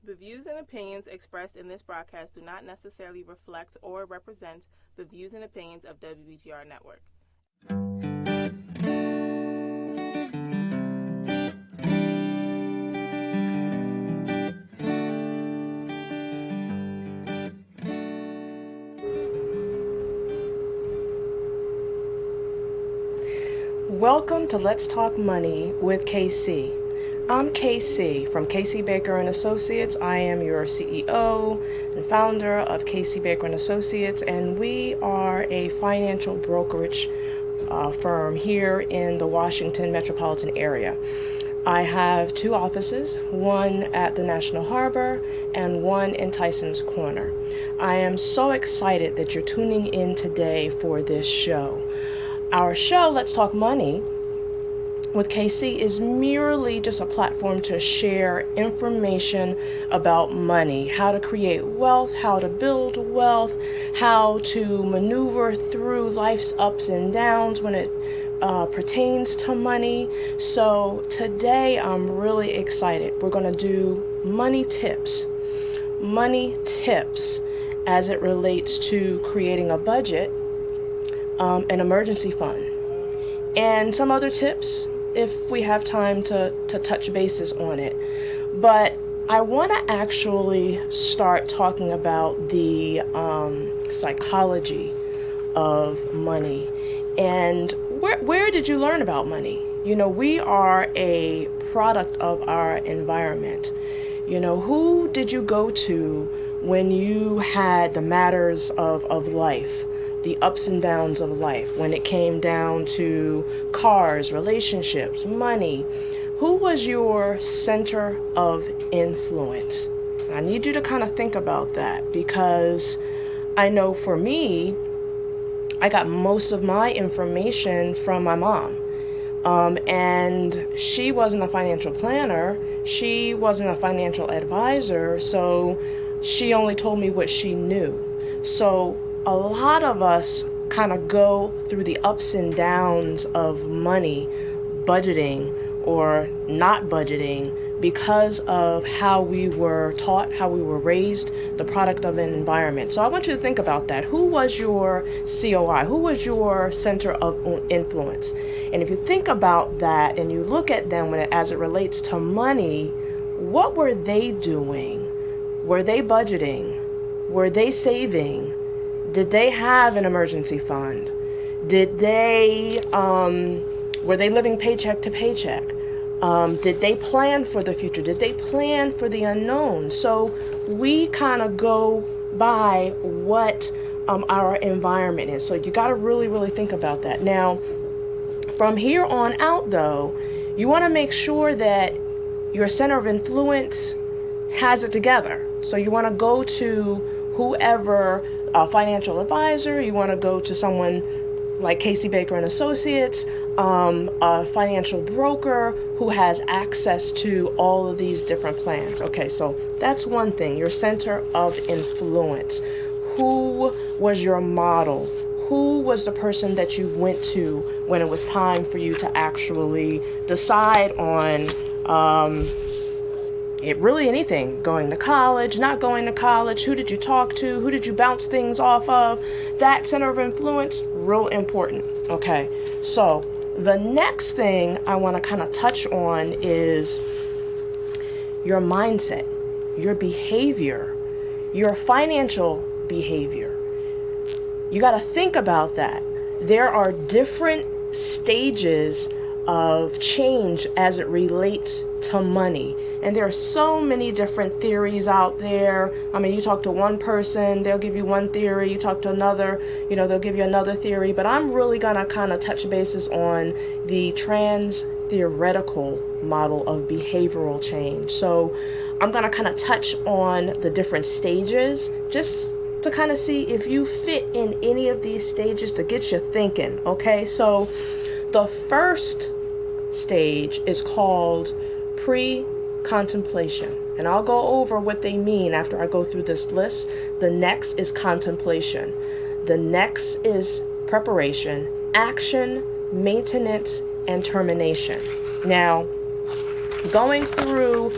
The views and opinions expressed in this broadcast do not necessarily reflect or represent the views and opinions of WBGR Network. Welcome to Let's Talk Money with KC. I'm KC from KC Baker & Associates. I am your CEO and founder of KC Baker & Associates, and we are a financial brokerage firm here in the Washington metropolitan area. I have two offices, one at the National Harbor and one in Tyson's Corner. I am so excited that you're tuning in today for this show. Our show, Let's Talk Money with KC, is merely just a platform to share information about money, how to create wealth, how to build wealth, how to maneuver through life's ups and downs when it pertains to money. So today I'm really excited. We're going to do money tips as it relates to creating a budget, an emergency fund, and some other tips if we have time to touch bases on it. But I want to actually start talking about the psychology of money. And where did you learn about money? You know, we are a product of our environment. You know, who did you go to when you had the matters of life? The ups and downs of life, when it came down to cars, relationships, money? Who was your center of influence? I need you to kind of think about that, because I know for me, I got most of my information from my mom. And she wasn't a financial planner. She wasn't a financial advisor. So she only told me what she knew. So a lot of us kind of go through the ups and downs of money, budgeting or not budgeting, because of how we were taught, how we were raised, the product of an environment. So I want you to think about that. Who was your COI? Who was your center of influence? And if you think about that and you look at them as it relates to money, what were they doing? Were they budgeting? Were they saving? Did they have an emergency fund? Did they, were they living paycheck to paycheck? Did they plan for the future? Did they plan for the unknown? So we kind of go by what our environment is. So you got to really, really think about that. Now, from here on out, though, you want to make sure that your center of influence has it together. So you want to go to whoever, a financial advisor, you want to go to someone like KC Baker & Associates, a financial broker who has access to all of these different plans. Okay, so that's one thing, your center of influence. Who was your model? Who was the person that you went to when it was time for you to actually decide on really anything? Going to college, not going to college? Who did you talk to? Who did you bounce things off of? That center of influence, real important. Okay, so the next thing I want to kind of touch on is your mindset, your behavior, your financial behavior. You got to think about that. There are different stages of change as it relates to money. And there are so many different theories out there. I mean, you talk to one person, they'll give you one theory. You talk to another, they'll give you another theory. But I'm really going to kind of touch bases on the trans-theoretical model of behavioral change. So I'm going to kind of touch on the different stages, just to kind of see if you fit in any of these stages, to get you thinking. Okay, so the first stage is called pre-contemplation, and I'll go over what they mean after I go through this list. The next is contemplation. The next is preparation, action, maintenance, and termination. Now, Going through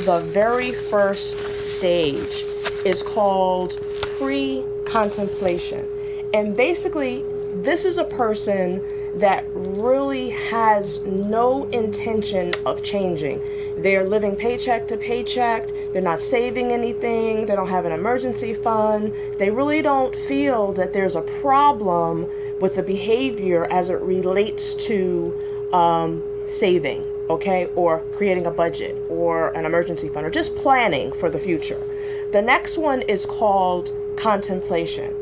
the very first stage is called pre-contemplation. And basically, this is a person that really has no intention of changing. They're living paycheck to paycheck. They're not saving anything. They don't have an emergency fund. They really don't feel that there's a problem with the behavior as it relates to saving, okay, or creating a budget or an emergency fund or just planning for the future. The next one is called contemplation.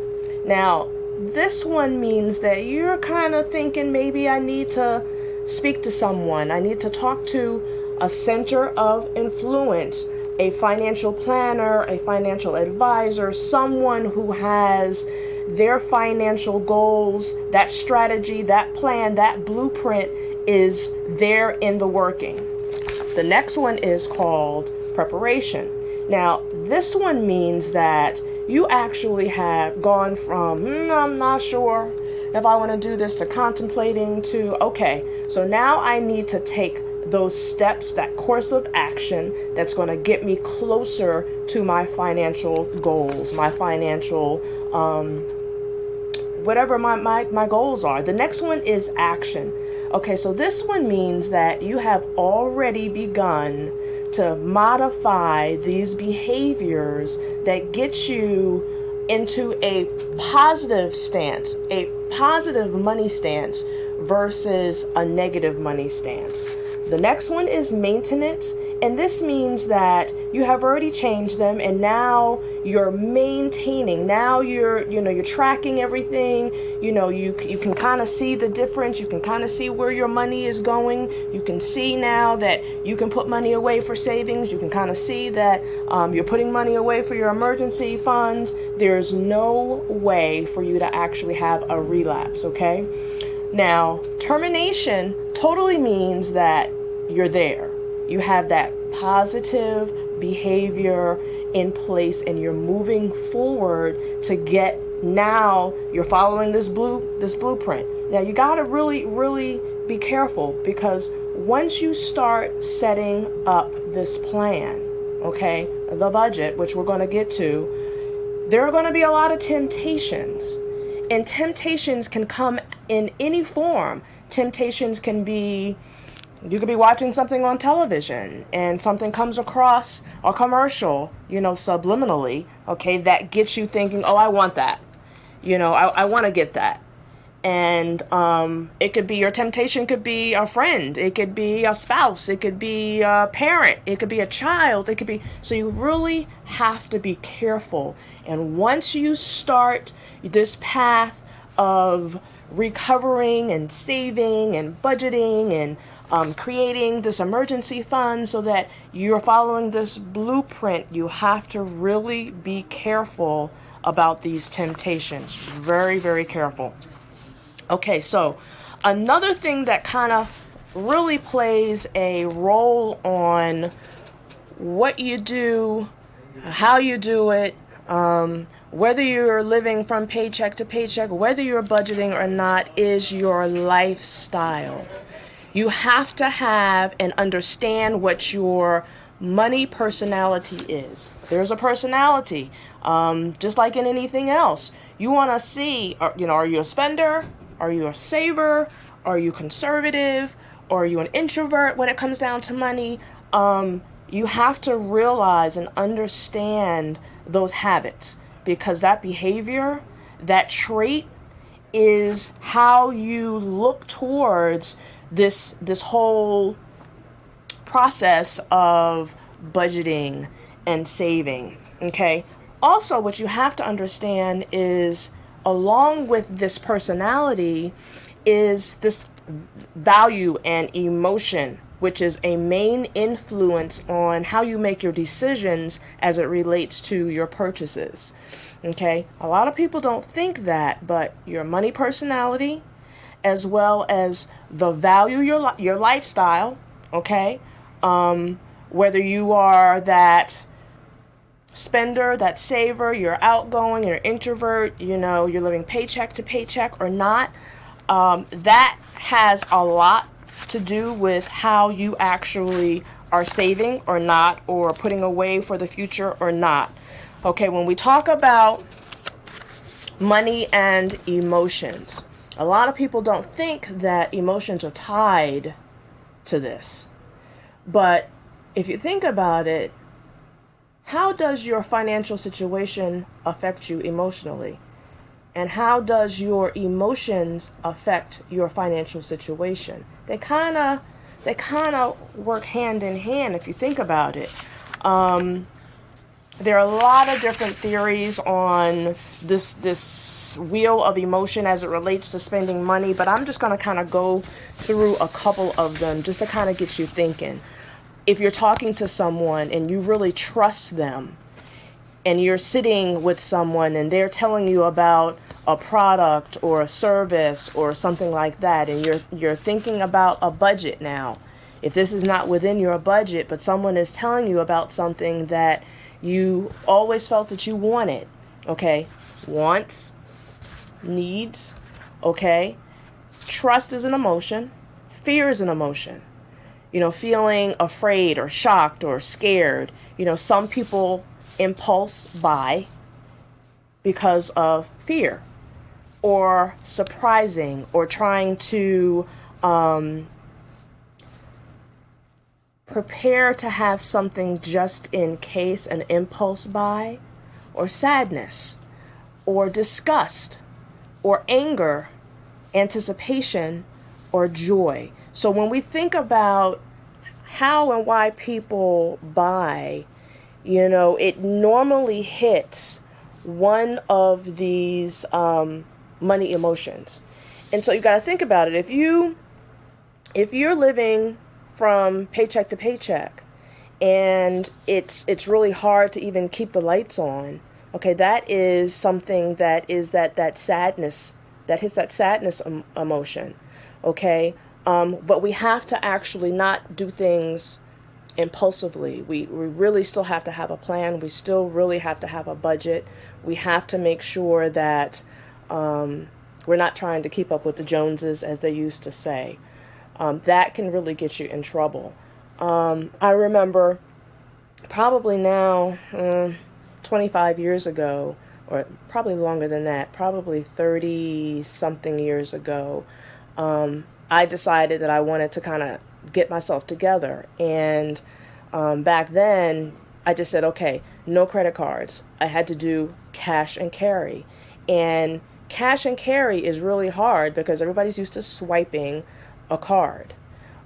Now, this one means that you're kind of thinking, maybe I need to speak to someone. I need to talk to a center of influence, a financial planner, a financial advisor, someone who has their financial goals, that strategy, that plan, that blueprint is there in the working. The next one is called preparation. Now, this one means that you actually have gone from, I'm not sure if I want to do this, to contemplating, to, okay, so now I need to take those steps, that course of action that's going to get me closer to my financial goals, my financial, whatever my goals are. The next one is action. Okay, so this one means that you have already begun to modify these behaviors that get you into a positive stance, a positive money stance versus a negative money stance. The next one is maintenance, and this means that you have already changed them and now you're maintaining. Now you're tracking everything. You can kind of see the difference. You can kind of see where your money is going. You can see now that you can put money away for savings. You can kind of see that you're putting money away for your emergency funds. There's no way for you to actually have a relapse, okay? Now, termination totally means that you're there. You have that positive behavior in place and you're moving forward to get, now you're following this blueprint. Now you got to really be careful, because once you start setting up this plan, okay, the budget, which we're going to get to, there are going to be a lot of temptations. And temptations can come in any form. Temptations can be, you could be watching something on television and something comes across a commercial, subliminally, okay, that gets you thinking, oh, I want that. I want to get that. And it could be, your temptation could be a friend. It could be a spouse. It could be a parent. It could be a child. It could be, so you really have to be careful. And once you start this path of recovering and saving and budgeting and creating this emergency fund so that you're following this blueprint, you have to really be careful about these temptations. Very, very careful. Okay, so another thing that kind of really plays a role on what you do, how you do it, whether you're living from paycheck to paycheck, whether you're budgeting or not, is your lifestyle. You have to have and understand what your money personality is. There's a personality, just like in anything else. You want to see, are you a spender? Are you a saver? Are you conservative? Or are you an introvert when it comes down to money? You have to realize and understand those habits, because that behavior, that trait, is how you look towards this whole process of budgeting and saving, okay? Also, what you have to understand is, along with this personality, is this value and emotion, which is a main influence on how you make your decisions as it relates to your purchases, okay? A lot of people don't think that, but your money personality, as well as the value, your lifestyle, okay? Whether you are that spender, that saver, you're outgoing, you're introvert, you're living paycheck to paycheck or not, that has a lot to do with how you actually are saving or not, or putting away for the future or not. Okay, when we talk about money and emotions, a lot of people don't think that emotions are tied to this. But if you think about it, how does your financial situation affect you emotionally? And how does your emotions affect your financial situation? They kind of work hand in hand if you think about it. There are a lot of different theories on this wheel of emotion as it relates to spending money, but I'm just going to kind of go through a couple of them just to kind of get you thinking. If you're talking to someone and you really trust them, and you're sitting with someone and they're telling you about a product or a service or something like that, and you're thinking about a budget now. If this is not within your budget, but someone is telling you about something that you always felt that you wanted, okay? Wants, needs, okay? Trust is an emotion. Fear is an emotion. Feeling afraid or shocked or scared. Some people impulse buy because of fear or surprising or trying to prepare to have something just in case, an impulse buy, or sadness or disgust or anger, anticipation or joy. So when we think about how and why people buy, it normally hits one of these money emotions. And so you got to think about it. If you're living from paycheck to paycheck and it's really hard to even keep the lights on, okay, that is something that is that sadness, that hits that sadness emotion, okay? But we have to actually not do things impulsively. We really still have to have a plan. We still really have to have a budget. We have to make sure that we're not trying to keep up with the Joneses, as they used to say. That can really get you in trouble. I remember probably now 25 years ago, or probably longer than that, probably 30 something years ago, I decided that I wanted to kind of get myself together. And back then, I just said, okay, no credit cards. I had to do cash and carry. And cash and carry is really hard because everybody's used to swiping a card.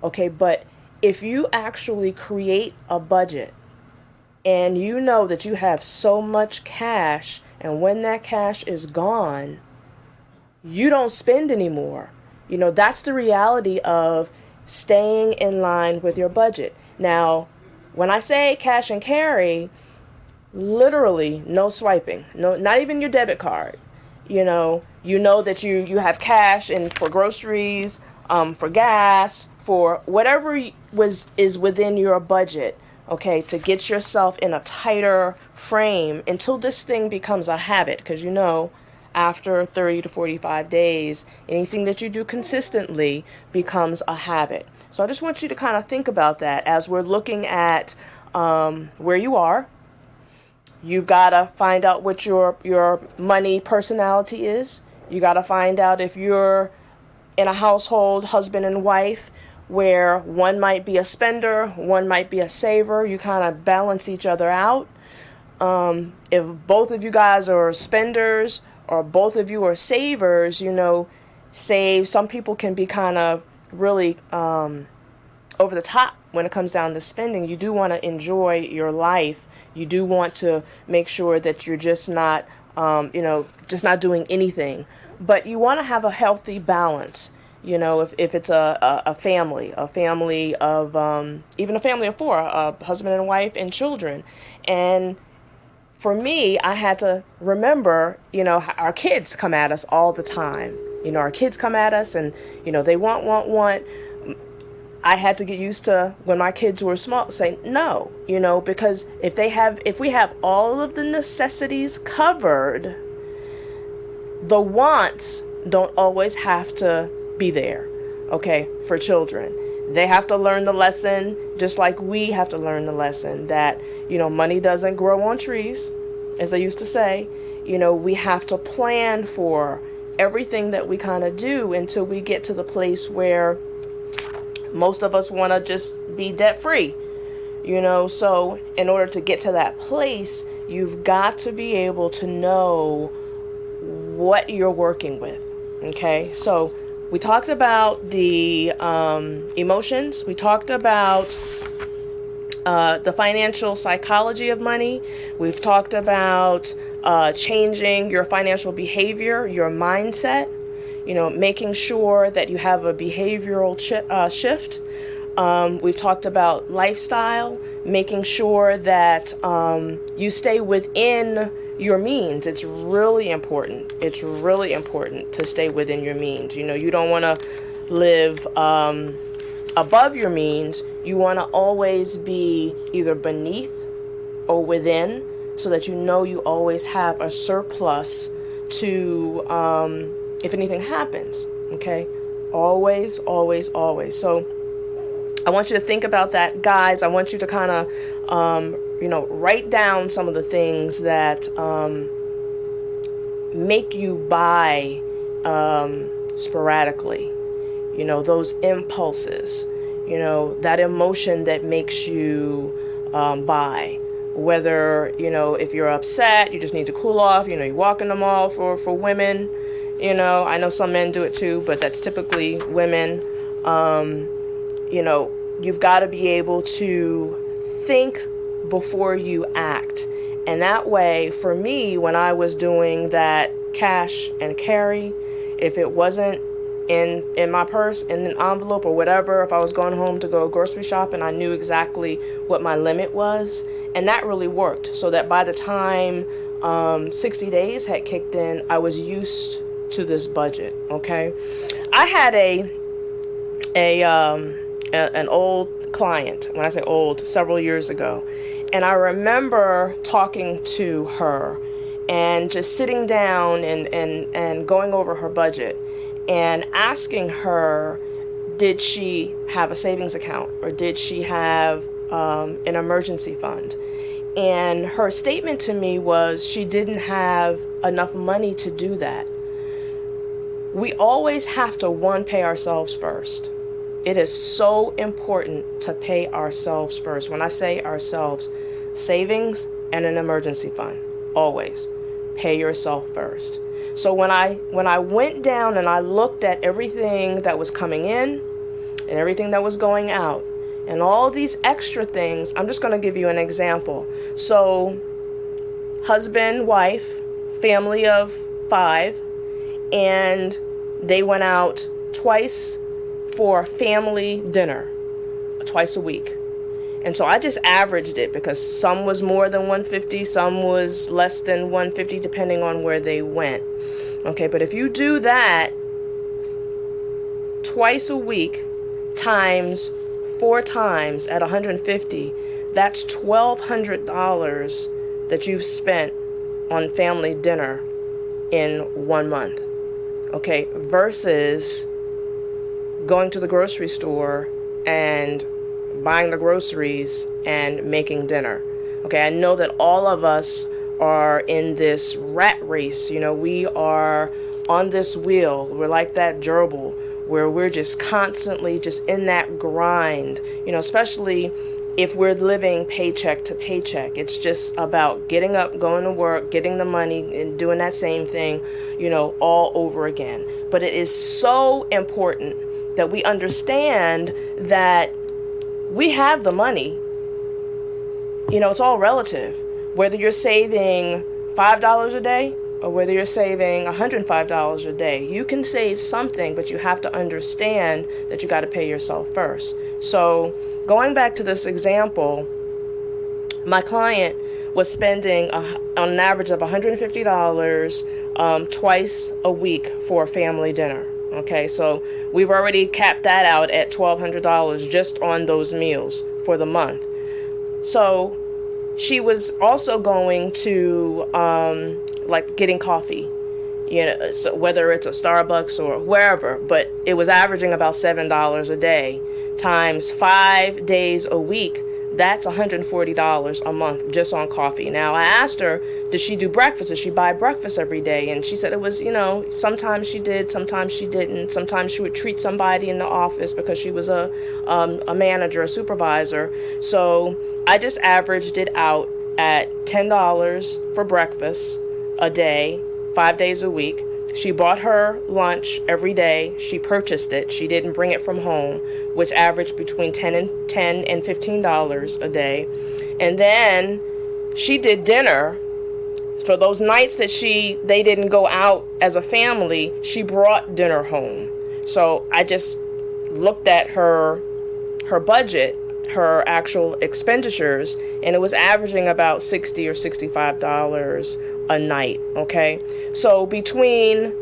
Okay, but if you actually create a budget and you know that you have so much cash, and when that cash is gone, you don't spend anymore. That's the reality of staying in line with your budget. Now, when I say cash and carry, literally no swiping, no, not even your debit card. You know that you have cash and for groceries, for gas, for whatever is within your budget, okay, to get yourself in a tighter frame until this thing becomes a habit. Because after 30 to 45 days, anything that you do consistently becomes a habit. So I just want you to kind of think about that as we're looking at where you are. You've got to find out what your money personality is. You got to find out if you're in a household, husband and wife, where one might be a spender, one might be a saver. You kind of balance each other out. If both of you guys are spenders or both of you are savers, save. Some people can be kind of really over the top when it comes down to spending. You do want to enjoy your life. You do want to make sure that you're just not, just not doing anything. But you want to have a healthy balance. If it's a family of even a family of four, a husband and wife and children. And for me, I had to remember, our kids come at us all the time. Our kids come at us and, they want. I had to get used to, when my kids were small, say no, because if we have all of the necessities covered, the wants don't always have to be there, okay, for children. They have to learn the lesson just like we have to learn the lesson that, money doesn't grow on trees, as I used to say. We have to plan for everything that we kind of do until we get to the place where most of us want to just be debt free. So in order to get to that place, you've got to be able to know what you're working with. Okay, so we talked about the emotions. We talked about the financial psychology of money. We've talked about changing your financial behavior, your mindset, making sure that you have a behavioral shift. We've talked about lifestyle, making sure that you stay within your means. It's really important. It's really important to stay within your means. You don't want to live above your means. You want to always be either beneath or within, so that you always have a surplus to if anything happens. Okay, always, always, always. So I want you to think about that, guys. I want you to kind of write down some of the things that make you buy sporadically. Those impulses, that emotion that makes you buy. Whether, if you're upset, you just need to cool off, you walk in the mall for women, I know some men do it too, but that's typically women. You've got to be able to think before you act. And that way, for me, when I was doing that cash and carry, if it wasn't in my purse, in an envelope or whatever, if I was going home to go grocery shopping, I knew exactly what my limit was. And that really worked. So that by the time 60 days had kicked in, I was used to this budget. Okay. I had an old client, when I say old, several years ago. And I remember talking to her and just sitting down and going over her budget and asking her, did she have a savings account or did she have an emergency fund? And her statement to me was she didn't have enough money to do that. We always have to, pay ourselves first. It is so important to pay ourselves first. When I say ourselves, savings and an emergency fund, always pay yourself first. So when I went down and I looked at everything that was coming in and everything that was going out and all these extra things, I'm just going to give you an example. So husband, wife, family of 5, and they went out twice for family dinner, twice a week. And so I just averaged it because some was more than 150, some was less than 150, depending on where they went. Okay, but if you do that twice a week times 4 times at 150, that's $1,200 that you've spent on family dinner in 1 month. Okay, versus going to the grocery store and buying the groceries and making dinner. Okay, I know that all of us are in this rat race. We are on this wheel. We're like that gerbil where we're just constantly just in that grind, especially if we're living paycheck to paycheck. It's just about getting up, going to work, getting the money and doing that same thing, all over again. But it is so important that we understand that we have the money. It's all relative. Whether you're saving $5 a day or whether you're saving $105 a day, you can save something, but you have to understand that you got to pay yourself first. So going back to this example, my client was spending on an average of $150 twice a week for a family dinner. Okay, so we've already capped that out at $1,200 just on those meals for the month. So she was also going to like getting coffee, you know, so whether it's a Starbucks or wherever, but it was averaging about $7 a day times 5 days a week. That's $140 a month just on coffee. Now, I asked her, did she do breakfast? Did she buy breakfast every day? And she said it was, you know, sometimes she did, sometimes she didn't. Sometimes she would treat somebody in the office because she was a manager, a supervisor. So I just averaged it out at $10 for breakfast a day, 5 days a week. She bought her lunch every day. She purchased it. She didn't bring it from home, which averaged between $10 and $15 a day. And then she did dinner. For those nights that they didn't go out as a family, she brought dinner home. So I just looked at her budget, her actual expenditures, and it was averaging about $60 or $65 a night. Okay, so between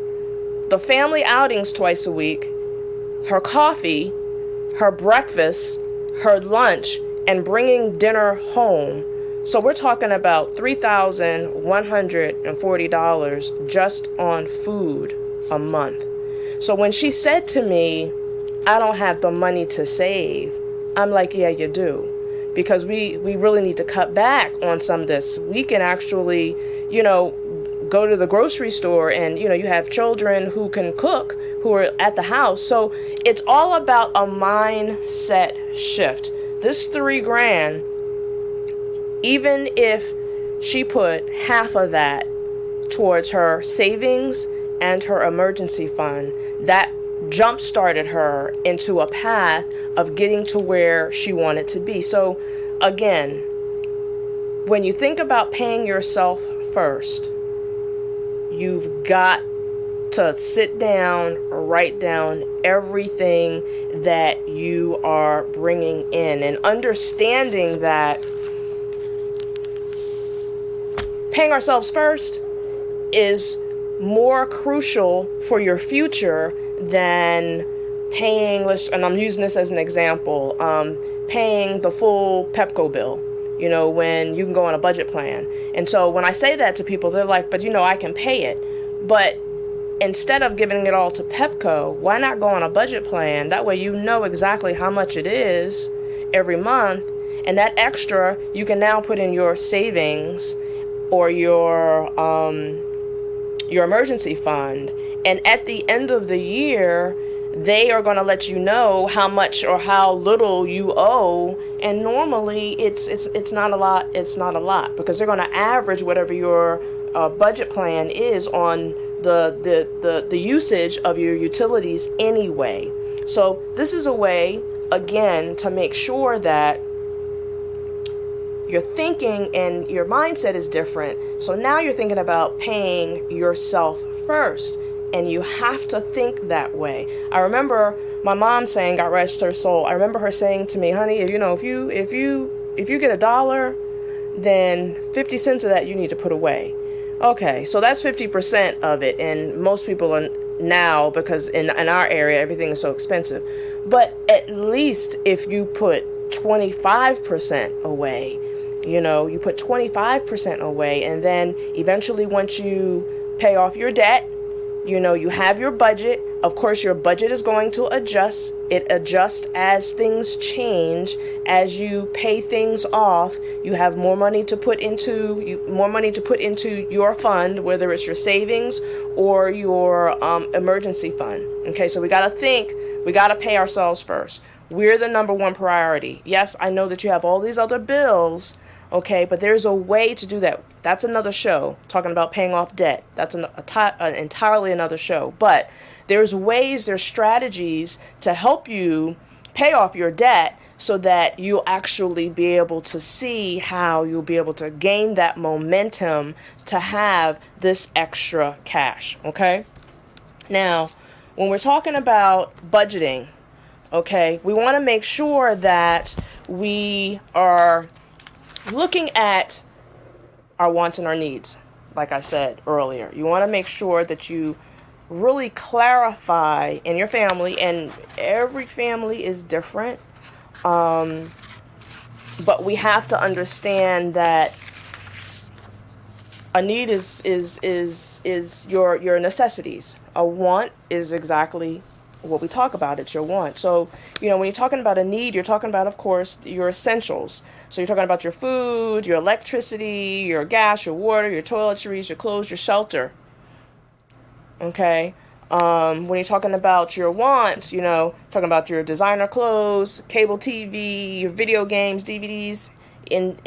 the family outings twice a week, her coffee, her breakfast, her lunch, and bringing dinner home, so we're talking about $3,140 just on food a month. So when she said to me, I don't have the money to save, I'm like, yeah, you do. Because we really need to cut back on some of this. We can actually, you know, go to the grocery store and, you know, you have children who can cook, who are at the house. So it's all about a mindset shift. This $3,000, even if she put half of that towards her savings and her emergency fund, that jump started her into a path of getting to where she wanted to be. So again, when you think about paying yourself first, you've got to sit down, write down everything that you are bringing in, and understanding that paying ourselves first is more crucial for your future than paying, and I'm using this as an example, paying the full Pepco bill, you know, when you can go on a budget plan. And so when I say that to people, they're like, but you know, I can pay it. But instead of giving it all to Pepco, why not go on a budget plan? That way you know exactly how much it is every month, and that extra you can now put in your savings or your emergency fund. And at the end of the year, they are going to let you know how much or how little you owe. And normally it's not a lot. It's not a lot because they're going to average whatever your budget plan is on the usage of your utilities anyway. So this is a way, again, to make sure that your thinking and your mindset is different. So now you're thinking about paying yourself first, and you have to think that way. I remember my mom saying, God rest her soul, I remember her saying to me, honey, if you get $1, then 50 cents of that you need to put away. Okay, so that's 50% of it, and most people are now, because in our area everything is so expensive. But at least if you put 25% away, you know, you put 25% away, and then eventually once you pay off your debt, you know, you have your budget. Of course, your budget is going to adjust. It adjusts as things change. As you pay things off, you have more money to put into your fund, whether it's your savings or your emergency fund. Okay, so we got to think. We got to pay ourselves first. We're the number one priority. Yes, I know that you have all these other bills. Okay, but there's a way to do that. That's another show, talking about paying off debt. That's an entirely another show. But there's strategies to help you pay off your debt so that you'll actually be able to see how you'll be able to gain that momentum to have this extra cash, okay? Now, when we're talking about budgeting, okay, we want to make sure that we are looking at our wants and our needs. Like I said earlier, you want to make sure that you really clarify in your family, and every family is different, but we have to understand that A need is your necessities. A want is exactly what we talk about. It's your want. So, when you're talking about a need, you're talking about, of course, your essentials. So you're talking about your food, your electricity, your gas, your water, your toiletries, your clothes, your shelter. Okay? When you're talking about your wants, talking about your designer clothes, cable TV, your video games, DVDs, in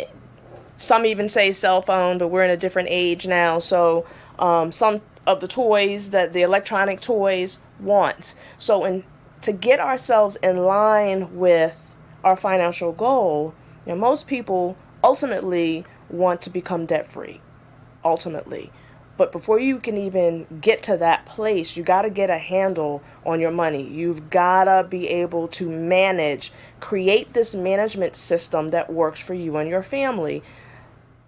some even say cell phone, but we're in a different age now. So some of the toys, that the electronic toys, wants. So to get ourselves in line with our financial goal, most people ultimately want to become debt free. Ultimately. But before you can even get to that place, you got to get a handle on your money. You've got to be able to create this management system that works for you and your family.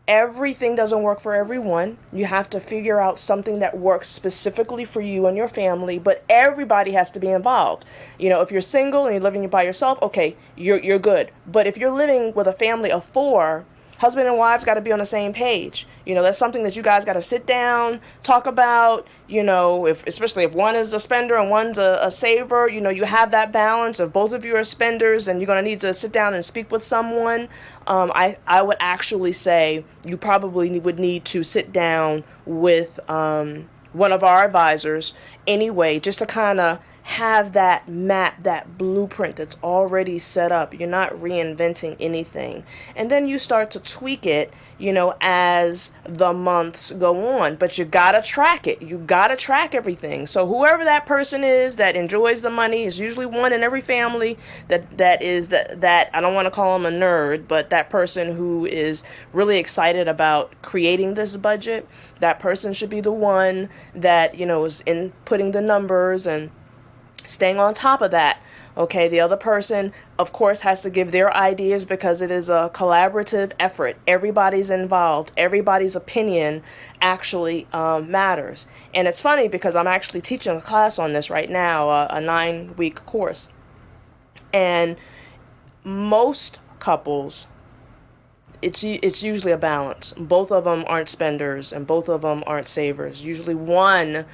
Everything doesn't work for everyone. You have to figure out something that works specifically for you and your family, but everybody has to be involved. If you're single and you're living by yourself, okay, you're good. But if you're living with a family of 4, husband and wives got to be on the same page. That's something that you guys got to sit down, talk about, especially if one is a spender and one's a saver, you have that balance of both of you are spenders and you're going to need to sit down and speak with someone. I would actually say you probably would need to sit down with one of our advisors anyway, just to kind of have that map, that blueprint that's already set up. You're not reinventing anything. And then you start to tweak it, as the months go on. But you gotta track it. You gotta track everything. So whoever that person is that enjoys the money, is usually one in every family that I don't want to call them a nerd, but that person who is really excited about creating this budget. That person should be the one that, is inputting the numbers and staying on top of that. Okay, the other person, of course, has to give their ideas because it is a collaborative effort. Everybody's involved. Everybody's opinion actually matters. And it's funny because I'm actually teaching a class on this right now, a 9-week course. And most couples, it's usually a balance. Both of them aren't spenders and both of them aren't savers. Usually one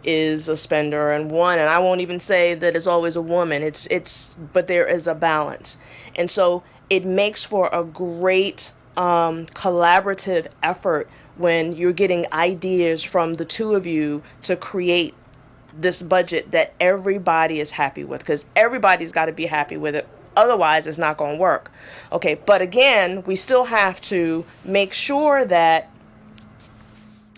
is a spender and I won't even say that it's always a woman. But there is a balance. And so it makes for a great collaborative effort when you're getting ideas from the two of you to create this budget that everybody is happy with, because everybody's got to be happy with it. Otherwise, it's not going to work. Okay, but again, we still have to make sure that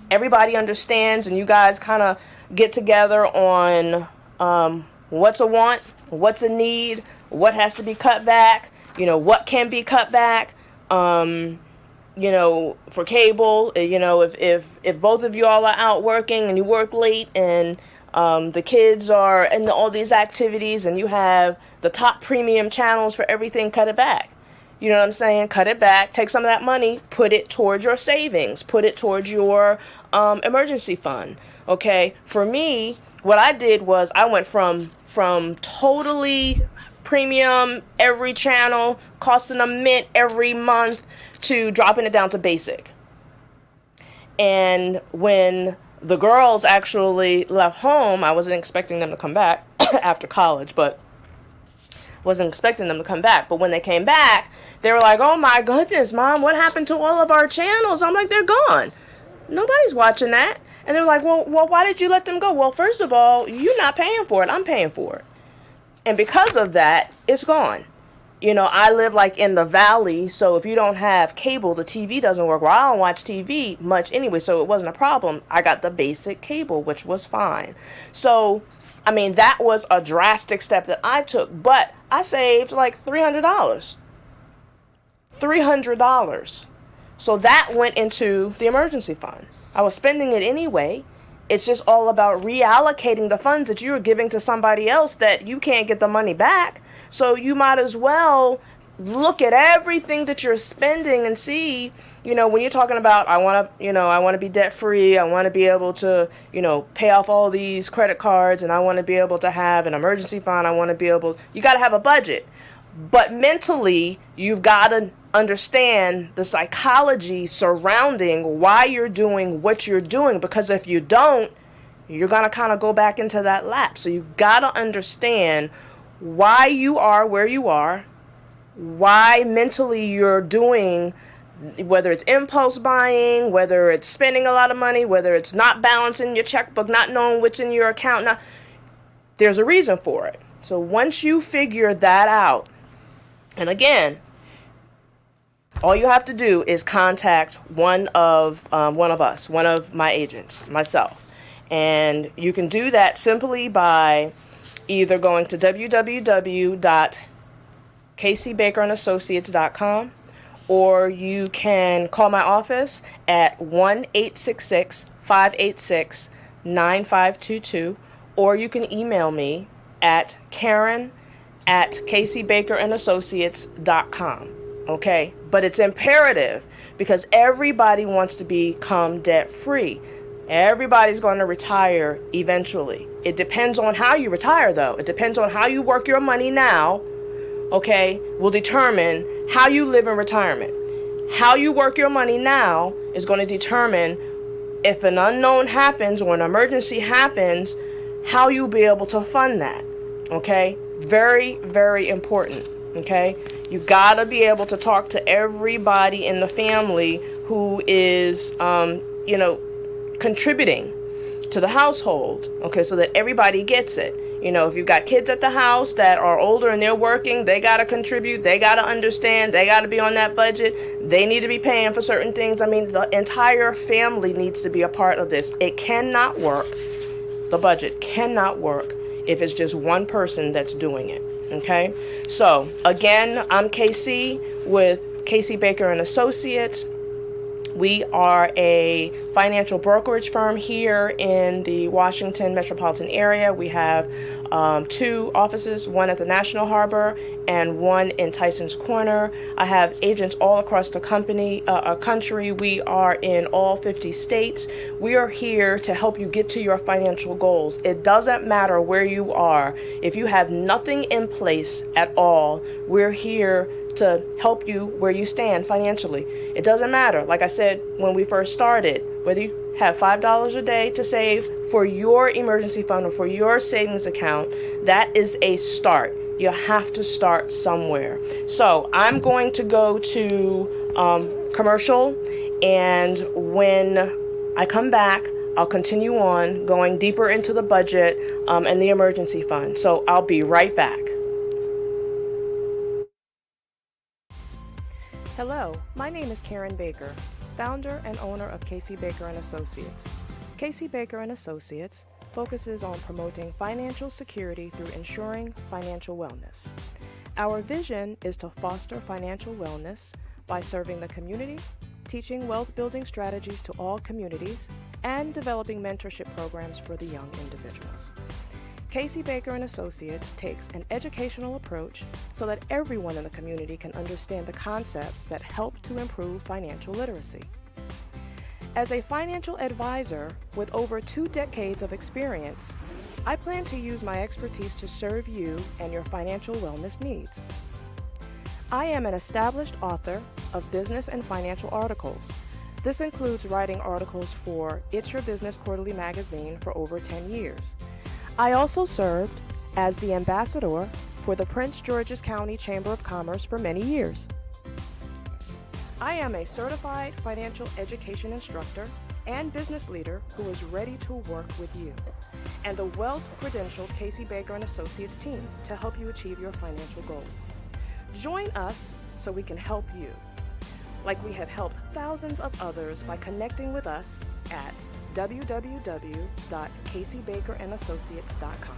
everybody understands and you guys kind of get together on what's a want, what's a need, what has to be cut back, what can be cut back. For cable, if both of you all are out working and you work late and the kids are in all these activities and you have the top premium channels for everything, cut it back. You know what I'm saying? Cut it back. Take some of that money, put it towards your savings, put it towards your emergency fund. Okay? For me, what I did was I went from totally premium every channel, costing a mint every month, to dropping it down to basic. And when the girls actually left home, I wasn't expecting them to come back after college, but wasn't expecting them to come back. But when they came back, they were like, "Oh my goodness, Mom, what happened to all of our channels?" I'm like, "They're gone. Nobody's watching that." And they're like, well, why did you let them go? Well, first of all, you're not paying for it. I'm paying for it. And because of that, it's gone. I live like in the valley, so if you don't have cable, the TV doesn't work. Well, I don't watch TV much anyway, so it wasn't a problem. I got the basic cable, which was fine. So, that was a drastic step that I took, but I saved like $300. $300. So that went into the emergency fund. I was spending it anyway. It's just all about reallocating the funds that you're giving to somebody else that you can't get the money back. So you might as well look at everything that you're spending and see, when you're talking about, I want to be debt free. I want to be able to, pay off all these credit cards, and I want to be able to have an emergency fund. You got to have a budget. But mentally, you've got to understand the psychology surrounding why you're doing what you're doing, because if you don't, you're going to kind of go back into that lap. So you've got to understand why you are where you are, why mentally you're doing, whether it's impulse buying, whether it's spending a lot of money, whether it's not balancing your checkbook, not knowing what's in your account. Now, there's a reason for it. So once you figure that out, and again, all you have to do is contact one of us, one of my agents, myself. And you can do that simply by either going to www.kcbakerandassociates.com, or you can call my office at 1-866-586-9522, or you can email me at karen@kcbakerandassociates.com. Okay, but it's imperative because everybody wants to become debt free. Everybody's going to retire eventually. It depends on how you retire, though. It depends on how you work your money now, okay, will determine how you live in retirement. How you work your money now is going to determine if an unknown happens or an emergency happens, how you'll be able to fund that, okay? Very, very important, okay? You gotta be able to talk to everybody in the family who is, contributing to the household, okay, so that everybody gets it. You know, if you've got kids at the house that are older and they're working, they gotta contribute, they gotta understand, they gotta be on that budget, they need to be paying for certain things. I mean, the entire family needs to be a part of this. It cannot work, the budget cannot work if it's just one person that's doing it. Okay, so again, I'm KC with KC Baker and Associates. We are a financial brokerage firm here in the Washington metropolitan area. We have 2 offices, one at the National Harbor and one in Tyson's Corner. I have agents all across the country. We are in all 50 states. We are here to help you get to your financial goals. It doesn't matter where you are. If you have nothing in place at all, we're here to help you where you stand financially. It doesn't matter. Like I said when we first started, whether you have $5 a day to save for your emergency fund or for your savings account, that is a start. You have to start somewhere. So I'm going to go to commercial, and when I come back, I'll continue on going deeper into the budget and the emergency fund. So I'll be right back. Hello, my name is Karen Baker, founder and owner of KC Baker and Associates. KC Baker and Associates focuses on promoting financial security through ensuring financial wellness. Our vision is to foster financial wellness by serving the community, teaching wealth-building strategies to all communities, and developing mentorship programs for the young individuals. KC Baker and Associates takes an educational approach so that everyone in the community can understand the concepts that help to improve financial literacy. As a financial advisor with over 2 decades of experience, I plan to use my expertise to serve you and your financial wellness needs. I am an established author of business and financial articles. This includes writing articles for It's Your Business Quarterly magazine for over 10 years. I also served as the ambassador for the Prince George's County Chamber of Commerce for many years. I am a certified financial education instructor and business leader who is ready to work with you and the wealth-credentialed KC Baker and Associates team to help you achieve your financial goals. Join us so we can help you, like we have helped thousands of others by connecting with us at www.kcbakerandassociates.com.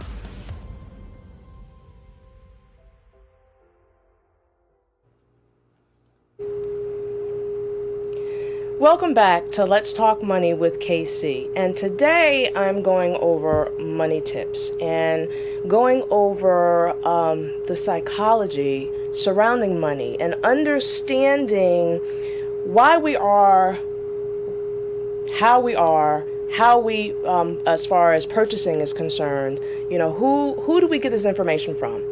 Welcome back to Let's Talk Money with KC, and today I'm going over money tips and going over the psychology surrounding money and understanding why we are, how we are, how we, as far as purchasing is concerned. You know, who do we get this information from?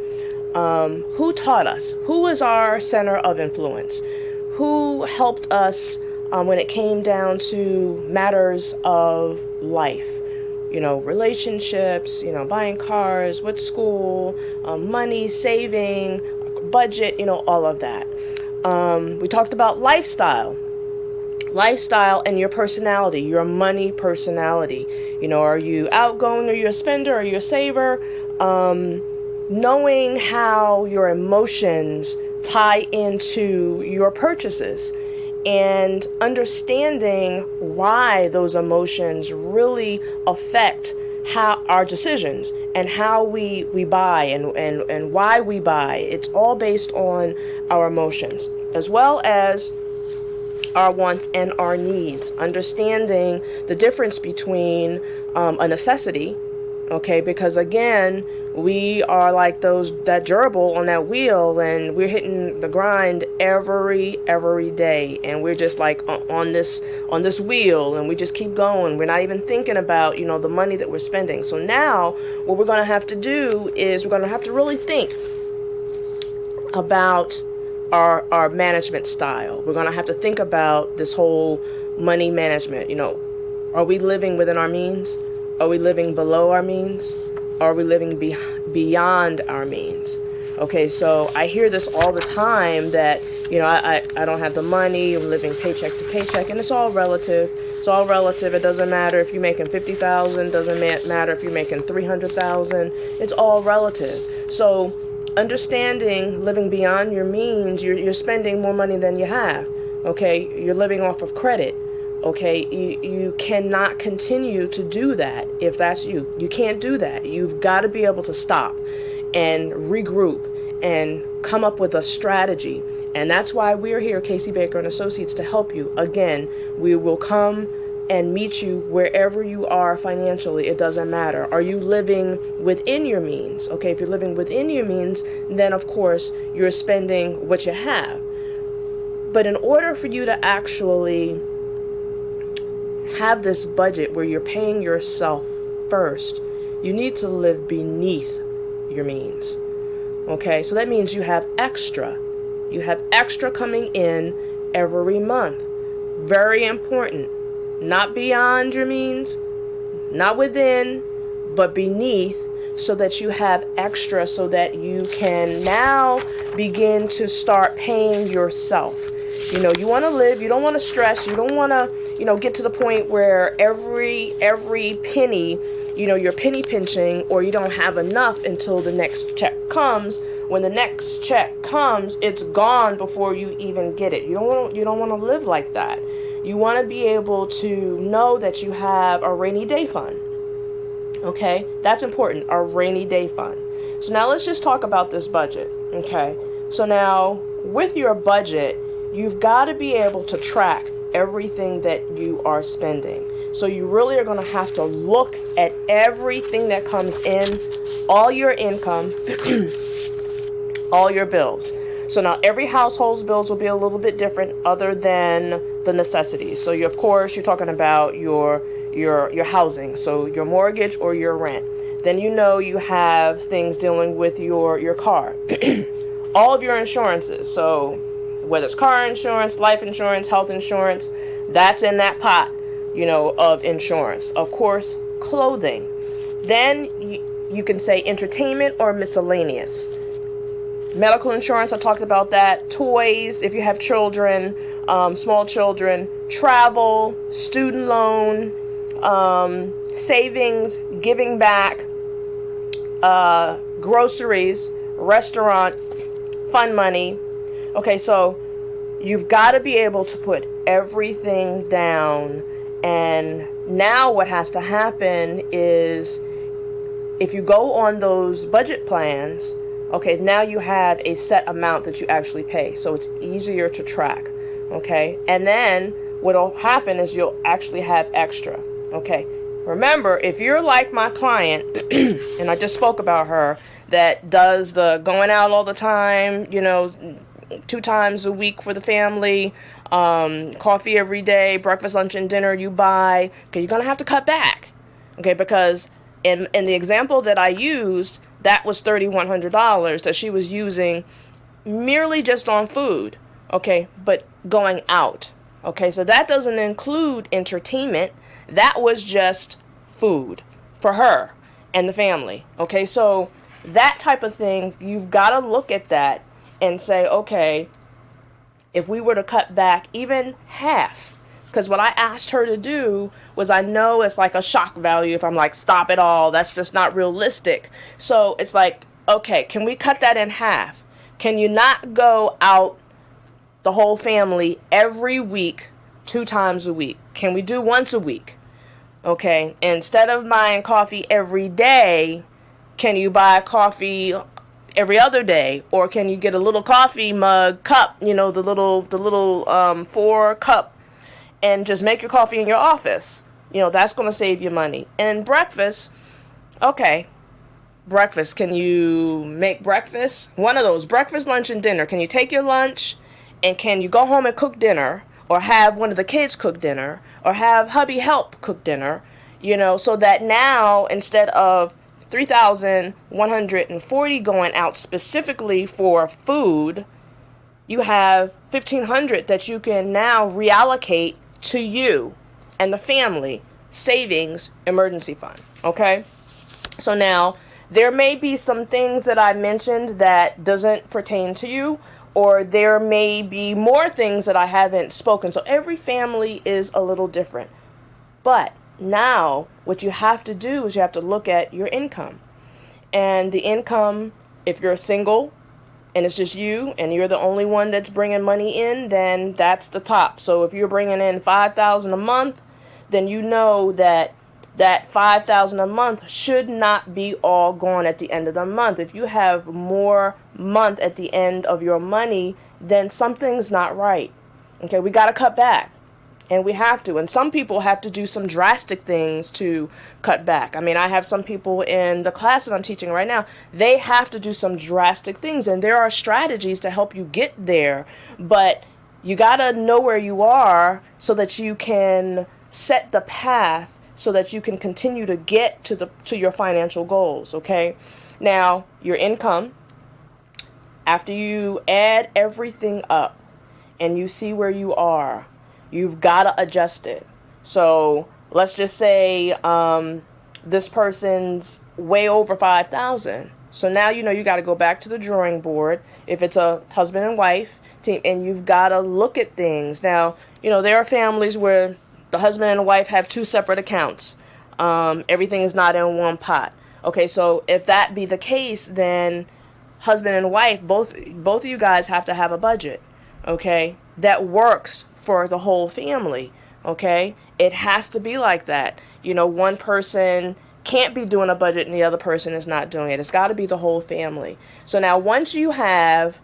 Who taught us? Who was our center of influence? Who helped us when it came down to matters of life? Relationships, buying cars, what school, money, saving, budget, all of that. We talked about lifestyle and your personality, your money personality. Are you outgoing? Are you a spender? Are you a saver? Knowing how your emotions tie into your purchases and understanding why those emotions really affect how our decisions and how we buy and why we buy. It's all based on our emotions, as well as our wants and our needs. Understanding the difference between a necessity, okay, because again, we are like that gerbil on that wheel, and we're hitting the grind every day, and we're just like on this wheel, and we just keep going. We're not even thinking about the money that we're spending. So now what we're going to have to do is we're going to have to really think about our management style. We're going to have to think about this whole money management. Are we living within our means? Are we living below our means? Are we living beyond our means? Okay, so I hear this all the time that, I don't have the money, I'm living paycheck to paycheck, and it's all relative. It's all relative. It doesn't matter if you're making $50,000, doesn't matter if you're making $300,000. It's all relative. So understanding living beyond your means, you're spending more money than you have. Okay, you're living off of credit. Okay, you cannot continue to do that if that's you. You can't do that. You've got to be able to stop and regroup and come up with a strategy. And that's why we're here, Casey Baker and Associates, to help you. Again, we will come and meet you wherever you are financially. It doesn't matter. Are you living within your means? Okay, if you're living within your means, then of course you're spending what you have. But in order for you to actually have this budget where you're paying yourself first, you need to live beneath your means. Okay, so that means you have extra. You have extra coming in every month. Very important. Not beyond your means, not within, but beneath, so that you have extra, so that you can now begin to start paying yourself. You want to live, you don't want to stress, you don't want to, get to the point where every penny, you're penny pinching, or you don't have enough until the next check comes. When the next check comes, it's gone before you even get it. You don't want to live like that. You want to be able to know that you have a rainy day fund. Okay, that's important, a rainy day fund. So now let's just talk about this budget. Okay, so now with your budget, you've got to be able to track everything that you are spending. So you really are going to have to look at everything that comes in, all your income, all your bills. So now every household's bills will be a little bit different other than the necessities. So of course, you're talking about your housing, so your mortgage or your rent. Then you have things dealing with your car. All of your insurances. So whether it's car insurance, life insurance, health insurance, that's in that pot, of insurance. Of course, clothing. Then you can say entertainment or miscellaneous. Medical insurance, I talked about that. Toys, if you have children, small children. Travel, student loan, savings, giving back, groceries, restaurant, fund money. Okay, so you've got to be able to put everything down. And now what has to happen is, if you go on those budget plans, okay, now you have a set amount that you actually pay. So it's easier to track. Okay, and then what will happen is you'll actually have extra. Okay, remember, if you're like my client, and I just spoke about her, that does the going out all the time, 2 times a week for the family, coffee every day, breakfast, lunch, and dinner you buy, okay, you're going to have to cut back. Okay, because in the example that I used, that was $3,100 that she was using merely just on food, okay, but going out. Okay, so that doesn't include entertainment. That was just food for her and the family. Okay, so that type of thing, you've got to look at that and say, okay, if we were to cut back even half, because what I asked her to do was, I know it's like a shock value if I'm like, stop it all, that's just not realistic. So it's like, okay, can we cut that in half? Can you not go out, the whole family, every week, 2 times a week? Can we do once a week? Okay, instead of buying coffee every day, can you buy coffee every other day? Or can you get a little coffee mug cup, the little 4 cup, and just make your coffee in your office? That's going to save you money. And breakfast, okay, breakfast, can you make breakfast? One of those, breakfast, lunch, and dinner. Can you take your lunch, and can you go home and cook dinner, or have one of the kids cook dinner, or have hubby help cook dinner, so that now, instead of $3,140 going out specifically for food, you have $1,500 that you can now reallocate to you and the family savings emergency fund. Okay, so now there may be some things that I mentioned that doesn't pertain to you, or there may be more things that I haven't spoken. So every family is a little different. But now what you have to do is you have to look at your income. And the income, if you're single and it's just you and you're the only one that's bringing money in, then that's the top. So if you're bringing in $5,000 a month, then you know that $5,000 a month should not be all gone at the end of the month. If you have more month at the end of your money, then something's not right. Okay, we got to cut back. And we have to. And some people have to do some drastic things to cut back. I mean, I have some people in the class that I'm teaching right now, they have to do some drastic things. And there are strategies to help you get there. But you got to know where you are so that you can set the path so that you can continue to get to your financial goals, okay? Now, your income, after you add everything up and you see where you are, you've got to adjust it. So let's just say this person's way over 5,000. So now you got to go back to the drawing board if it's a husband and wife team, and you've got to look at things. Now, there are families where the husband and the wife have 2 separate accounts. Everything is not in one pot. Okay, so if that be the case, then husband and wife, both of you guys have to have a budget, okay, that works for the whole family, okay? It has to be like that. One person can't be doing a budget and the other person is not doing it. It's got to be the whole family. So now once you have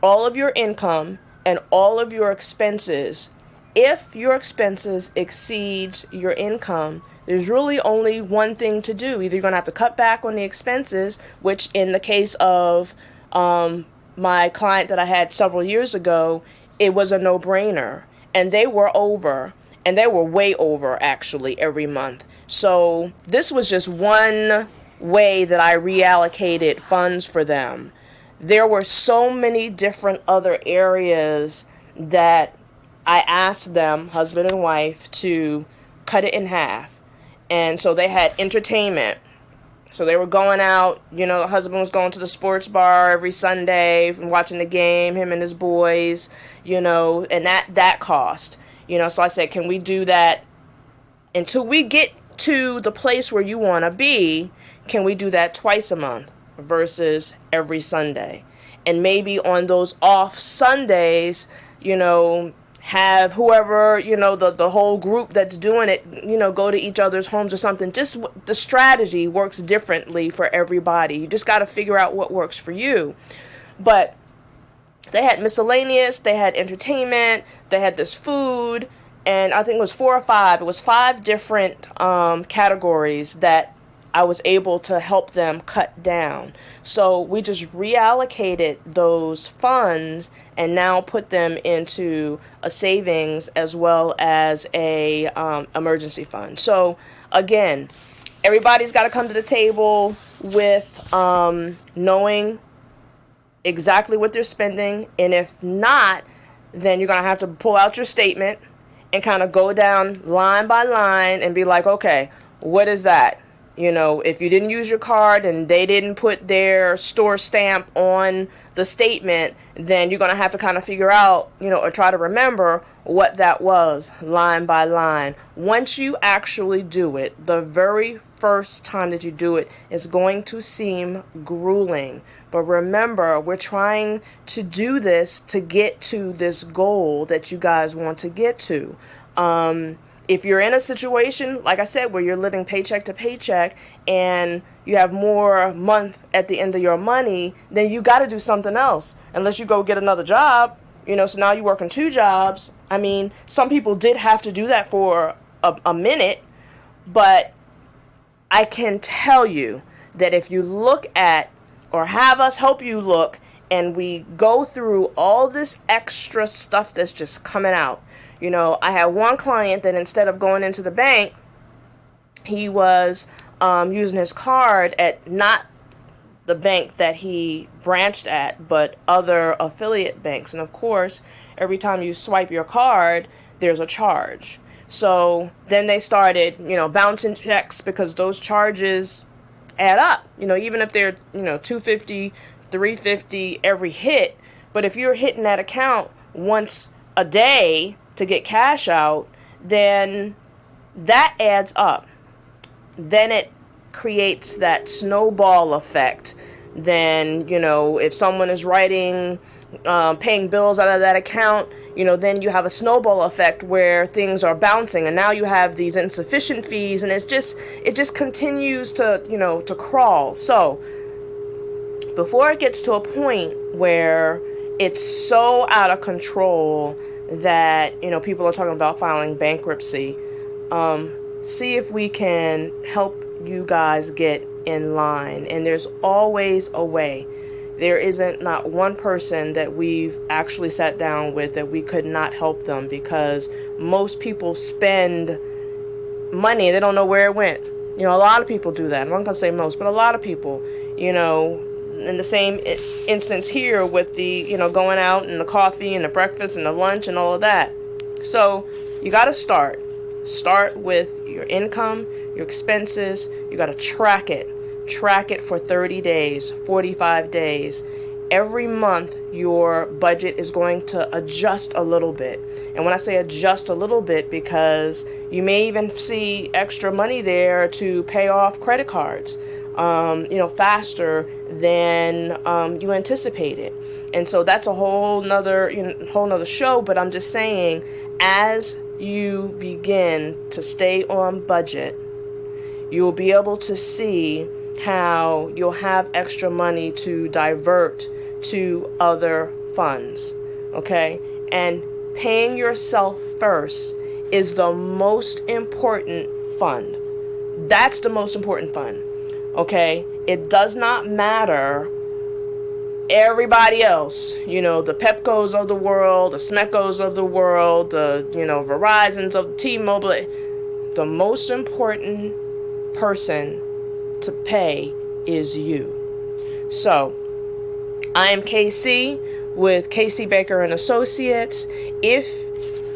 all of your income and all of your expenses, if your expenses exceeds your income, there's really only one thing to do. Either you're going to have to cut back on the expenses, which in the case of my client that I had several years ago, it was a no-brainer. And they were over, and they were way over actually every month. So this was just one way that I reallocated funds for them. There were so many different other areas that I asked them, husband and wife, to cut it in half. And so they had entertainment. So they were going out, the husband was going to the sports bar every Sunday and watching the game, him and his boys, and that cost. So I said, can we do that until we get to the place where you want to be? Can we do that twice a month versus every Sunday? And maybe on those off Sundays, have whoever, the whole group that's doing it, go to each other's homes or something. Just the strategy works differently for everybody. You just got to figure out what works for you. But they had miscellaneous, they had entertainment, they had this food, and I think it was 4 or 5. It was 5 different categories that I was able to help them cut down. So we just reallocated those funds and now put them into a savings as well as a emergency fund. So again, everybody's got to come to the table. with knowing exactly what they're spending, and if not, then you're going to have to pull out your statement and kind of go down line by line and be like, okay, what is that? You know, if you didn't use your card and they didn't put their store stamp on the statement, then you're going to have to kind of figure out, you know, or try to remember what that was line by line. Once you actually do it, the very first time that you do it is going to seem grueling. But remember, we're trying to do this to get to this goal that you guys want to get to. If you're in a situation, like I said, where you're living paycheck to paycheck and you have more month at the end of your money, then you got to do something else. Unless you go get another job, you know, so now you're working 2 jobs. I mean, some people did have to do that for a minute, but I can tell you that if you look at, or have us help you look, and we go through all this extra stuff that's just coming out. You know, I had one client that instead of going into the bank, he was using his card at not the bank that he branched at, but other affiliate banks. And of course, every time you swipe your card, there's a charge. So then they started, you know, bouncing checks because those charges add up. You know, even if they're, you know, $250, $350 every hit. But if you're hitting that account once a day to get cash out, then that adds up. Then it creates that snowball effect. Then, you know, if someone is writing, paying bills out of that account, you know, then you have a snowball effect where things are bouncing, and now you have these insufficient fees, and it just continues to, you know, to crawl. So before it gets to a point where it's so out of control that, you know, people are talking about filing bankruptcy, see if we can help you guys get in line. And there's always a way. There isn't not one person that we've actually sat down with that we could not help them, because most people spend money, they don't know where it went. You know, a lot of people do that. I'm not going to say most, but a lot of people, you know, in the same instance here with the, you know, going out and the coffee and the breakfast and the lunch and all of that. So you got to start with your income, your expenses. You got to track it for 30 days, 45 days. Every month your budget is going to adjust a little bit. And when I say adjust a little bit, because you may even see extra money there to pay off credit cards, you know, faster than you anticipated. And so that's a whole nother show. But I'm just saying, as you begin to stay on budget, you'll be able to see how you'll have extra money to divert to other funds. Okay? And paying yourself first is the most important fund. That's the most important fund. Okay? It does not matter everybody else, you know, the Pepcos of the world, the Smeckos of the world, the, you know, Verizons of T-Mobile. The most important person to pay is you. So, I am KC with KC Baker and Associates. If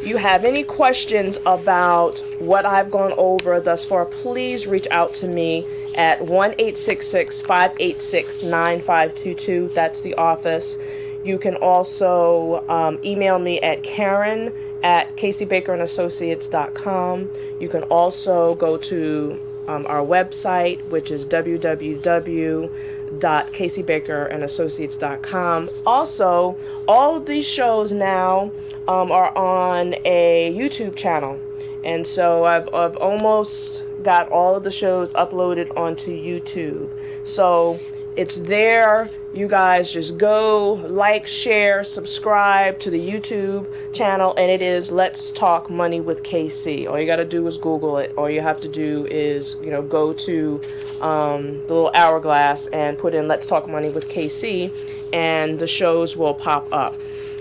you have any questions about what I've gone over thus far, please reach out to me at 1-866-586-9522. That's the office. You can also email me at Karen@KCBakerandAssociates.com. You can also go to our website, which is www.kcbakerandassociates.com. Also, all of these shows now are on a YouTube channel. And so I've almost got all of the shows uploaded onto YouTube. So it's there. You guys just go, like, share, subscribe to the YouTube channel, and it is Let's Talk Money with KC. All you got to do is Google it. All you have to do is, you know, go to the little hourglass and put in Let's Talk Money with KC, and the shows will pop up.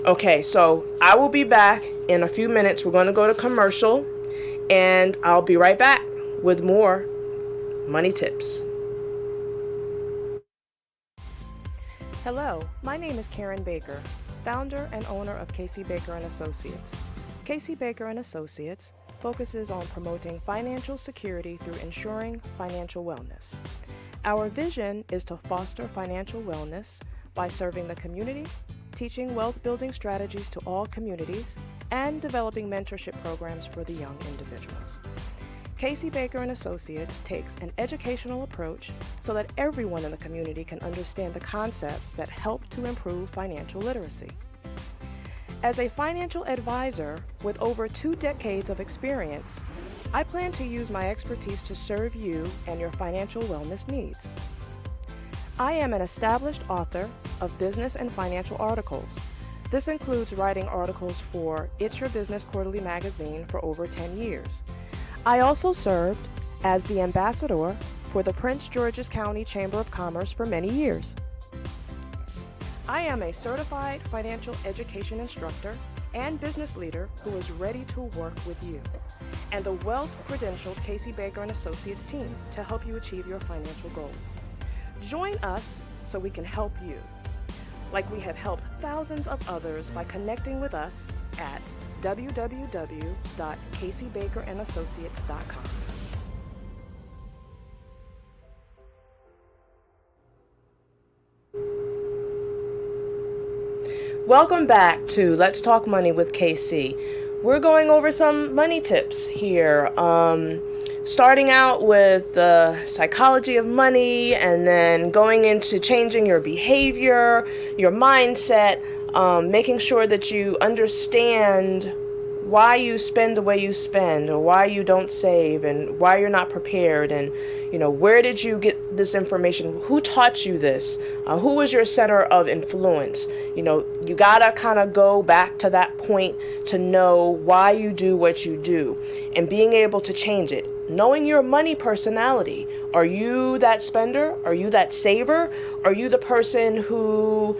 Okay, so I will be back in a few minutes. We're going to go to commercial, and I'll be right back with more money tips. Hello, my name is Karen Baker, founder and owner of Casey Baker & Associates. Casey Baker & Associates focuses on promoting financial security through ensuring financial wellness. Our vision is to foster financial wellness by serving the community, teaching wealth-building strategies to all communities, and developing mentorship programs for the young individuals. Casey Baker & Associates takes an educational approach so that everyone in the community can understand the concepts that help to improve financial literacy. As a financial advisor with over 2 decades of experience, I plan to use my expertise to serve you and your financial wellness needs. I am an established author of business and financial articles. This includes writing articles for It's Your Business Quarterly magazine for over 10 years. I also served as the ambassador for the Prince George's County Chamber of Commerce for many years. I am a certified financial education instructor and business leader who is ready to work with you and the wealth-credentialed Casey Baker & Associates team to help you achieve your financial goals. Join us so we can help you, like we have helped thousands of others by connecting with us at www.caseybakerandassociates.com. Welcome back to Let's Talk Money with KC. We're going over some money tips here. Starting out with the psychology of money and then going into changing your behavior, your mindset, making sure that you understand why you spend the way you spend or why you don't save and why you're not prepared and, where did you get this information? Who taught you this? Who was your center of influence? You gotta kind of go back to that point to know why you do what you do and being able to change it. Knowing your money personality. Are you that spender? Are you that saver? Are you the person who,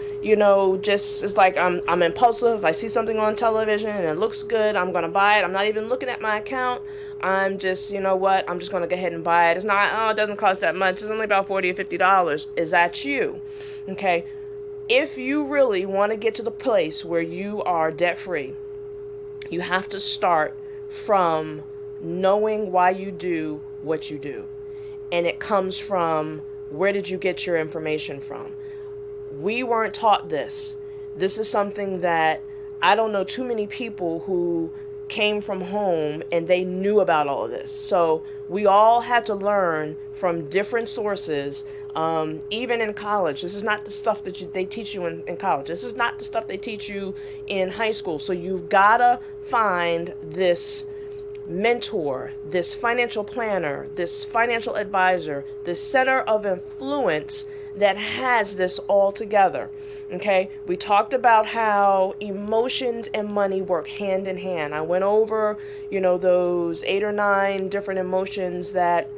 just is like, I'm impulsive. I see something on television and it looks good. I'm going to buy it. I'm not even looking at my account. I'm just, I'm just going to go ahead and buy it. It's not, it doesn't cost that much. It's only about $40 or $50. Is that you? Okay. If you really want to get to the place where you are debt free, you have to start from knowing why you do what you do. And it comes from, where did you get your information from? We weren't taught this. This is something that I don't know too many people who came from home and they knew about all of this. So we all had to learn from different sources, even in college. This is not the stuff that they teach you in college. This is not the stuff they teach you in high school. So you've got to find this mentor, this financial planner, this financial advisor, this center of influence that has this all together. Okay, we talked about how emotions and money work hand in hand. I went over, those 8 or 9 different emotions that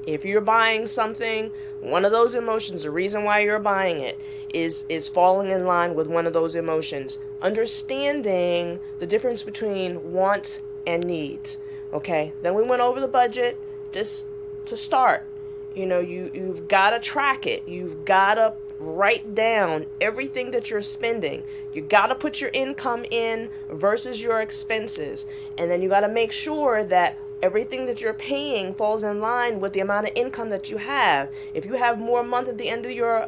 if you're buying something, one of those emotions, the reason why you're buying it is falling in line with one of those emotions. Understanding the difference between wants and needs. Okay, then we went over the budget just to start. You've got to track it. You've got to write down everything that you're spending. You got to put your income in versus your expenses. And then you got to make sure that everything that you're paying falls in line with the amount of income that you have. If you have more month at the end of your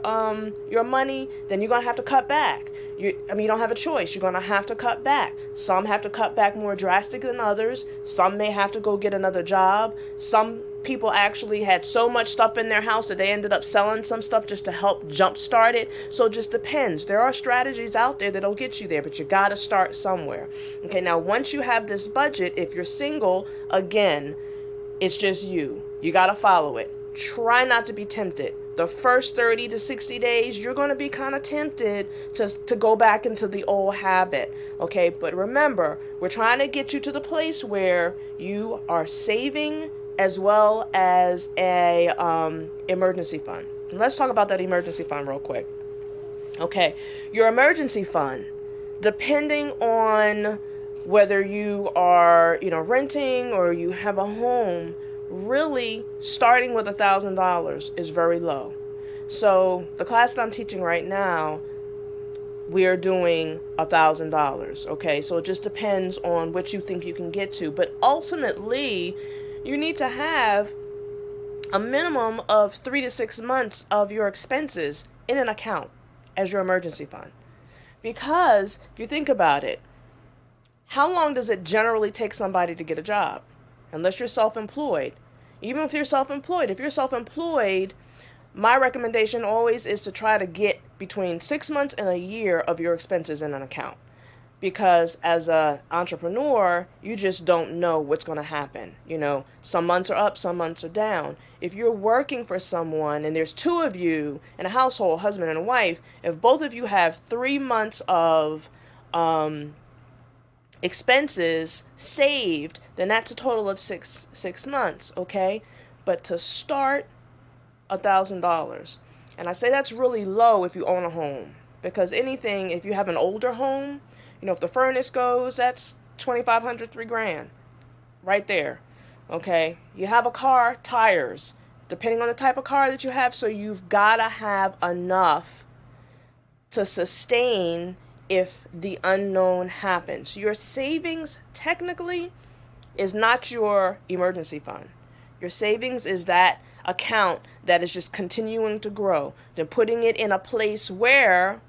money, then you're going to have to cut back. You don't have a choice. You're going to have to cut back. Some have to cut back more drastic than others. Some may have to go get another job. Some people actually had so much stuff in their house that they ended up selling some stuff just to help jumpstart it. So it just depends. There are strategies out there that'll get you there, but you got to start somewhere. Okay, now once you have this budget, if you're single, again, it's just you. You got to follow it. Try not to be tempted. The first 30 to 60 days, you're going to be kind of tempted to go back into the old habit. Okay, but remember, we're trying to get you to the place where you are saving as well as a emergency fund. And let's talk about that emergency fund real quick. Okay, your emergency fund, depending on whether you are, renting or you have a home, really starting with $1,000 is very low. So the class that I'm teaching right now, we are doing $1,000. Okay, so it just depends on what you think you can get to. But ultimately, you need to have a minimum of 3 to 6 months of your expenses in an account as your emergency fund. Because if you think about it, how long does it generally take somebody to get a job? Unless you're self-employed. Even if you're self-employed, my recommendation always is to try to get between 6 months and a year of your expenses in an account. Because as an entrepreneur, you just don't know what's going to happen. You know, some months are up, some months are down. If you're working for someone and there's two of you in a household, husband and wife, if both of you have 3 months of expenses saved, then that's a total of six months, okay? But to start, $1,000. And I say that's really low if you own a home. Because anything, if you have an older home, you know, if the furnace goes, that's $2,500, $3,000 right there. Okay. You have a car, tires, depending on the type of car that you have. So you've got to have enough to sustain if the unknown happens. Your savings technically is not your emergency fund. Your savings is that account that is just continuing to grow. Then putting it in a place where,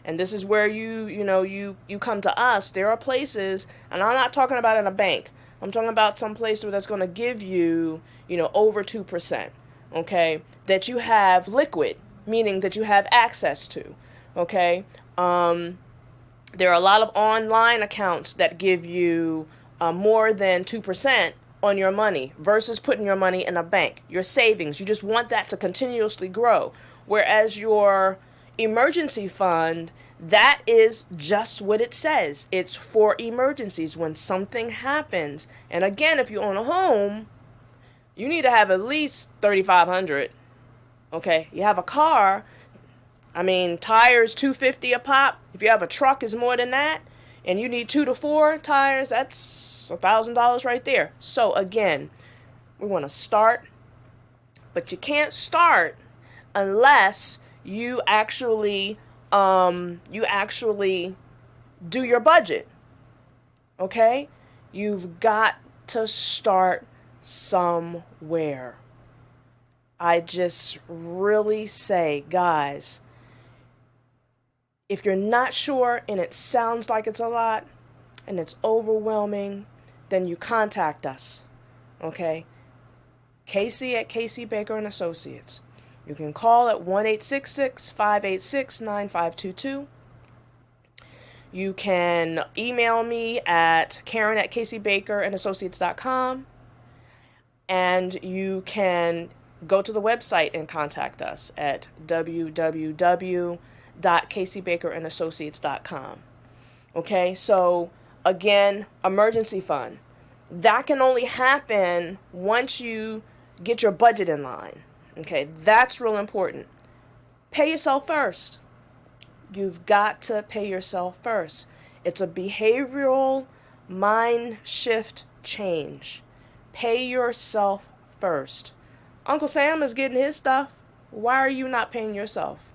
and this is where you come to us. There are places, and I'm not talking about in a bank. I'm talking about some place where that's going to give you, over 2%, okay, that you have liquid, meaning that you have access to, okay. There are a lot of online accounts that give you more than 2% on your money versus putting your money in a bank. Your savings, you just want that to continuously grow. Whereas your emergency fund, that is just what it says. It's for emergencies when something happens. And again, if you own a home, you need to have at least $3,500. Okay, you have a car, tires $250 a pop. If you have a truck, is more than that, and you need 2 to 4 tires, that's $1,000 right there. So again, we want to start, but you can't start unless you actually do your budget. Okay? You've got to start somewhere. I just really say, guys, if you're not sure and it sounds like it's a lot and it's overwhelming, then you contact us. Okay? Casey at Casey Baker and Associates. You can call at 1-866-586-9522. You can email me at Karen at CaseyBakerandAssociates.com. And you can go to the website and contact us at www.CaseyBakerandAssociates.com. Okay, so again, emergency fund. That can only happen once you get your budget in line. Okay, that's real important. Pay yourself first. You've got to pay yourself first. It's a behavioral mind shift change. Pay yourself first. Uncle Sam is getting his stuff. Why are you not paying yourself?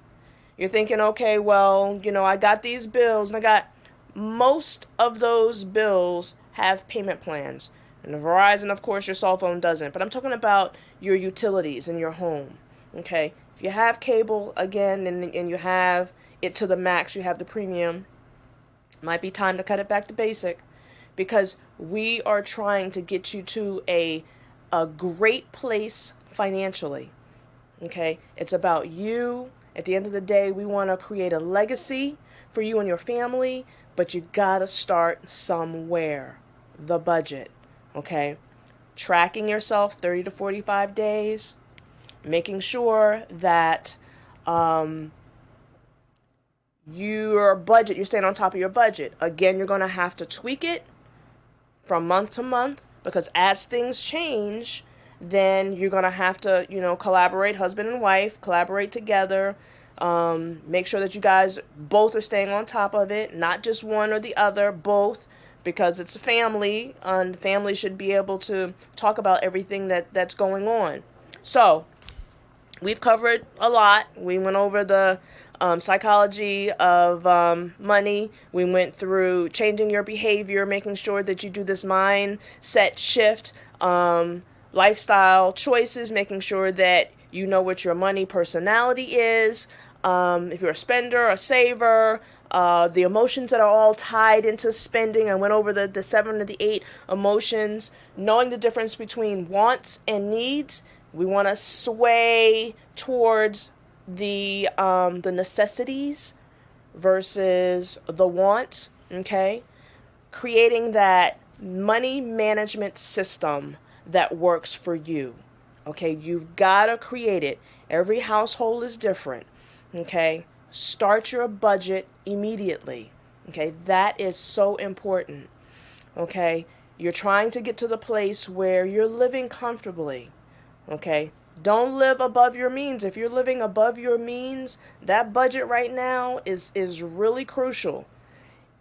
You're thinking, okay, well, I got these bills, and most of those bills have payment plans. And Verizon, of course, your cell phone doesn't. But I'm talking about your utilities in your home. Okay? If you have cable, again, and you have it to the max, you have the premium, it might be time to cut it back to basic. Because we are trying to get you to a great place financially. Okay? It's about you. At the end of the day, we want to create a legacy for you and your family. But you got to start somewhere. The budget. Okay, tracking yourself 30 to 45 days, making sure that you're staying on top of your budget. Again, you're going to have to tweak it from month to month because as things change, then you're going to have to, collaborate, husband and wife, collaborate together, make sure that you guys both are staying on top of it, not just one or the other, both. Because it's a family, and family should be able to talk about everything that's going on. So, we've covered a lot. We went over the psychology of money. We went through changing your behavior, making sure that you do this mindset shift, lifestyle choices, making sure that you know what your money personality is. If you're a spender, a saver, the emotions that are all tied into spending. I went over the 7 or the 8 emotions, knowing the difference between wants and needs. We want to sway towards the necessities versus the wants, okay? Creating that money management system that works for you, okay? You've got to create it. Every household is different, okay? Start your budget immediately, okay? That is so important, okay? You're trying to get to the place where you're living comfortably, okay? Don't live above your means. If you're living above your means, that budget right now is really crucial.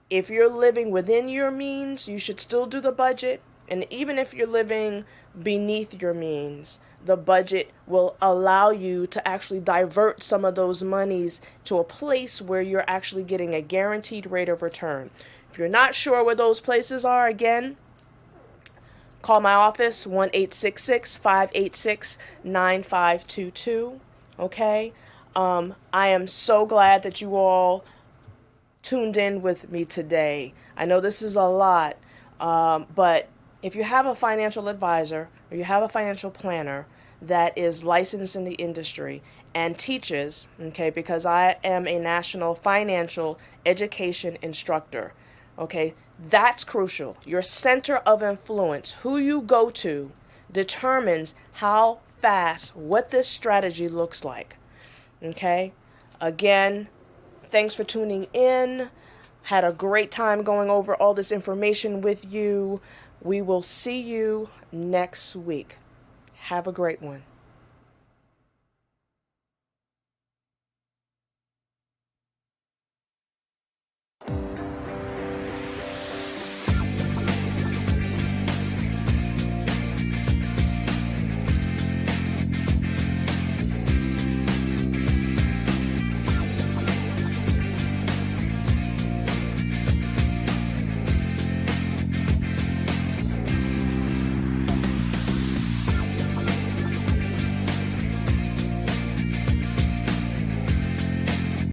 If you're living within your means, you should still do the budget. And even if you're living beneath your means, the budget will allow you to actually divert some of those monies to a place where you're actually getting a guaranteed rate of return. If you're not sure where those places are, again, call my office, 1-866-586-9522, okay? I am so glad that you all tuned in with me today. I know this is a lot, but if you have a financial advisor or you have a financial planner that is licensed in the industry and teaches, okay, because I am a national financial education instructor, okay, that's crucial. Your center of influence, who you go to, determines how fast, what this strategy looks like. Okay? Again, thanks for tuning in. Had a great time going over all this information with you. We will see you next week. Have a great one.